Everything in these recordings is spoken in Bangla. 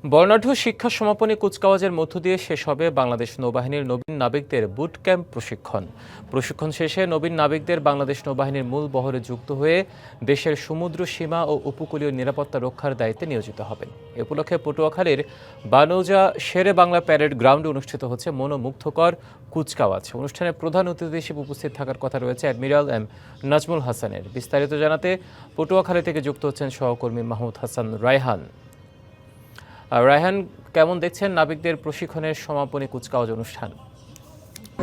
বর্ণাঢ্য শিক্ষা সমাপনী কুচকাওয়াজের মধ্য দিয়ে শেষ হবে বাংলাদেশ নৌবাহিনীর নবীন নাবিকদের বুট ক্যাম্প প্রশিক্ষণ শেষে নবীন নাবিকদের বাংলাদেশ নৌবাহিনীর মূল বহরে যুক্ত হয়ে দেশের সমুদ্র সীমা ও উপকূলীয় নিরাপত্তা রক্ষার দায়িত্বে নিয়োজিত হবেন। এ উপলক্ষে পটুয়াখালীর বানৌজা শেরে বাংলা প্যারেড গ্রাউন্ডে অনুষ্ঠিত হচ্ছে মনোমুগ্ধকর কুচকাওয়াজ। অনুষ্ঠানে প্রধান অতিথি হিসেবে উপস্থিত থাকার কথা রয়েছে অ্যাডমিরাল এম নাজমুল হাসানের। বিস্তারিত জানাতে পটুয়াখালী থেকে যুক্ত হচ্ছেন সহকর্মী মাহমুদ হাসান রায়হান। রায়হান, কেমন দেখছেন নাবিকদের প্রশিক্ষণের সমাপনী কুচকাওয়াজ অনুষ্ঠান?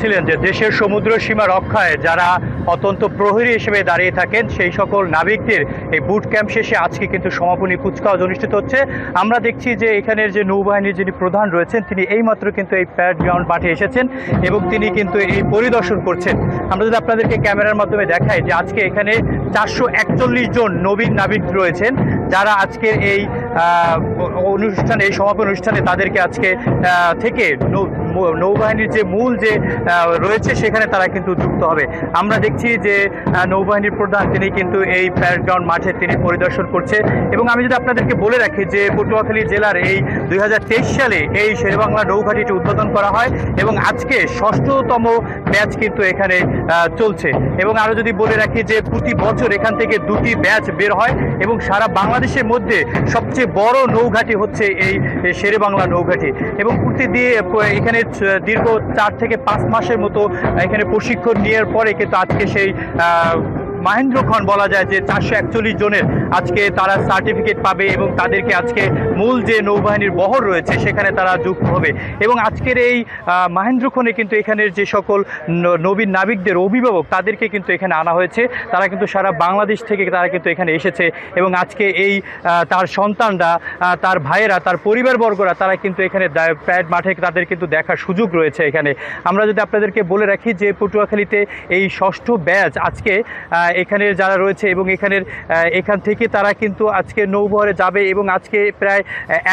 ছিলেন যে দেশের সমুদ্র সীমা রক্ষায় যারা অত্যন্ত প্রহরী হিসেবে দাঁড়িয়ে থাকেন সেই সকল নাবিকদের এই বুট ক্যাম্প শেষে আজকে কিন্তু সমাপনী কুচকাওয়াজ অনুষ্ঠিত হচ্ছে। আমরা দেখছি যে এখানের যে নৌবাহিনীর যিনি প্রধান রয়েছেন তিনি এইমাত্র কিন্তু এই প্যারেড গ্রাউন্ড মাঠে এসেছেন এবং তিনি কিন্তু এই পরিদর্শন করছেন। আমরা যদি আপনাদেরকে ক্যামেরার মাধ্যমে দেখাই যে আজকে এখানে 441 জন নবীন নাবিক রয়েছেন যারা আজকের এই অনুষ্ঠানে এই সমাপনী অনুষ্ঠানে তাদেরকে আজকে থেকে নৌবাহিনীর যে মূল যে রয়েছে সেখানে তারা কিন্তু যুক্ত হবে। আমরা দেখছি যে নৌবাহিনীর প্রধান তিনি কিন্তু এই প্যারেড গ্রাউন্ড মাঠে তিনি পরিদর্শন করছে। এবং আমি যদি আপনাদেরকে বলে রাখি যে পটুয়াখালী জেলার এই 2023 সালে এই শেরেবাংলা নৌঘাটিটি উদ্বোধন করা হয় এবং আজকে 6ষ্ঠতম ব্যাচ কিন্তু এখানে চলছে। এবং আরও যদি বলে রাখি যে প্রতি বছর এখান থেকে 2টি ব্যাচ বের হয় এবং সারা বাংলাদেশের মধ্যে সবচেয়ে বড় নৌঘাটি হচ্ছে এই শেরেবাংলা নৌঘাটি। এবং প্রতি দিয়ে এখানে দীর্ঘ 4 থেকে 5 মাসের মতো এখানে প্রশিক্ষণ নেওয়ার পরে কিন্তু আজকে সেই মাহেন্দ্রক্ষণ বলা যায় যে 441 জনের আজকে তারা সার্টিফিকেট পাবে এবং তাদেরকে আজকে মূল যে নৌবাহিনীর বহর রয়েছে সেখানে তারা যুক্ত হবে। এবং আজকের এই মাহেন্দ্রক্ষণে কিন্তু এখানের যে সকল নবীন নাবিকদের অভিভাবক তাদেরকে কিন্তু এখানে আনা হয়েছে। তারা কিন্তু সারা বাংলাদেশ থেকে তারা কিন্তু এখানে এসেছে এবং আজকে এই তার সন্তানরা, তার ভাইয়েরা, তার পরিবারবর্গরা তারা কিন্তু এখানে প্যারেড মাঠে তাদের কিন্তু দেখার সুযোগ রয়েছে এখানে। আমরা যদি আপনাদেরকে বলে রাখি যে পটুয়াখালীতে এই 6ষ্ঠ ব্যাচ আজকে এখানের যারা রয়েছে এবং এখান থেকে তারা কিন্তু আজকে নৌবহরে যাবে এবং আজকে প্রায়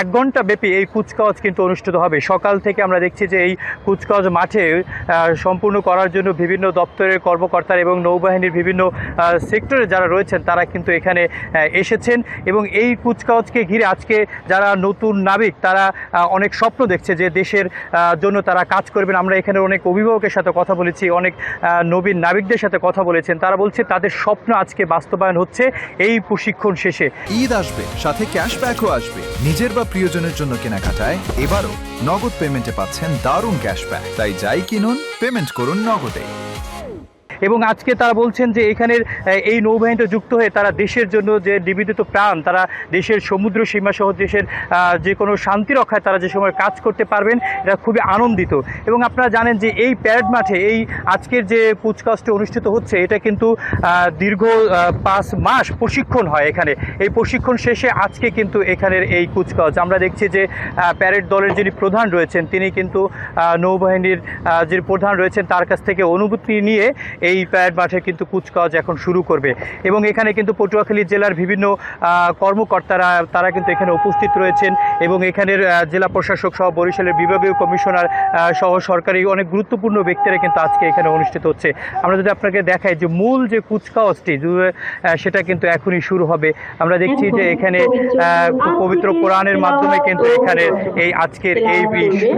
1 ঘন্টা ব্যাপী এই কুচকাওয়াজ কিন্তু অনুষ্ঠিত হবে। সকাল থেকে আমরা দেখছি যে এই কুচকাওয়াজ মাঠে সম্পূর্ণ করার জন্য বিভিন্ন দপ্তরের কর্মকর্তারা এবং নৌবাহিনীর বিভিন্ন সেক্টরে যারা রয়েছেন তারা কিন্তু এখানে এসেছেন। এবং এই কুচকাওয়াজকে ঘিরে আজকে যারা নতুন নাবিক তারা অনেক স্বপ্ন দেখছে যে দেশের জন্য তারা কাজ করবেন। আমরা এখানে অনেক অভিভাবকের সাথে কথা বলেছি, অনেক নবীন নাবিকদের সাথে কথা বলেছেন। তারা বলছে তাদের স্বপ্ন আজকে বাস্তবায়ন হচ্ছে এই প্রশিক্ষণ শেষে। ঈদ আসবে, সাথে ক্যাশব্যাকও আসবে। নিজের বা প্রিয়জনের জন্য কেনাকাটায় এবারও নগদ পেমেন্টে পাচ্ছেন দারুণ ক্যাশব্যাক। তাই যাই কিনুন, পেমেন্ট করুন নগদে। এবং আজকে তারা বলছেন যে এখানের এই নৌবাহিনীতে যুক্ত হয়ে তারা দেশের জন্য যে নিবেদিত প্রাণ, তারা দেশের সমুদ্র সীমা সহ দেশের যে কোনো শান্তি রক্ষায় তারা যে সময় কাজ করতে পারবেন এটা খুবই আনন্দিত। এবং আপনারা জানেন যে এই প্যারেড মাঠে এই আজকের যে কুচকাওয়াজটি অনুষ্ঠিত হচ্ছে এটা কিন্তু দীর্ঘ 5 মাস প্রশিক্ষণ হয় এখানে। এই প্রশিক্ষণ শেষে আজকে কিন্তু এখানের এই কুচকাওয়াজ। আমরা দেখছি যে প্যারেড দলের যিনি প্রধান রয়েছেন তিনি কিন্তু নৌবাহিনীর যে প্রধান রয়েছেন তার কাছ থেকে অনুমতি নিয়ে এই প্যারেড মাঠে কিন্তু কুচকাওয়াজ এখন শুরু করবে। এবং এখানে কিন্তু পটুয়াখালী জেলার বিভিন্ন কর্মকর্তারা তারা কিন্তু এখানে উপস্থিত রয়েছেন এবং এখানের জেলা প্রশাসক সহ বরিশালের বিভাগীয় কমিশনার সহ সরকারি অনেক গুরুত্বপূর্ণ ব্যক্তিরা কিন্তু আজকে এখানে অনুষ্ঠিত হচ্ছে। আমরা যদি আপনাকে দেখাই যে মূল যে কুচকাওয়াজটি সেটা কিন্তু এখনই শুরু হবে। আমরা দেখছি যে এখানে পবিত্র কোরআনের মাধ্যমে কিন্তু এখানে এই আজকের এই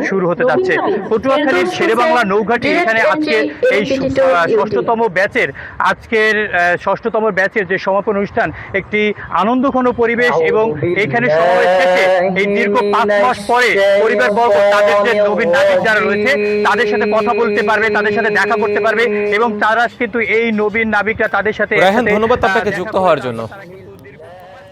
শুরু হতে যাচ্ছে। পটুয়াখালীর শেরেবাংলা নৌঘাটি এখানে আজকে এই 6ষ্ঠতম ব্যাচের যে সমাপন অনুষ্ঠান একটি আনন্দঘন পরিবেশ এবং এখানে সমাবেশ শেষে এই দীর্ঘ 5 মাস পরে পরিবারবর্গ তাদের যে নবীন নাবিক যারা রয়েছে তাদের সাথে কথা বলতে পারবে, তাদের সাথে দেখা করতে পারবে এবং তারা কিন্তু এই নবীন নাবিকরা তাদের সাথে। ধন্যবাদ আপনাকে যুক্ত হওয়ার জন্য।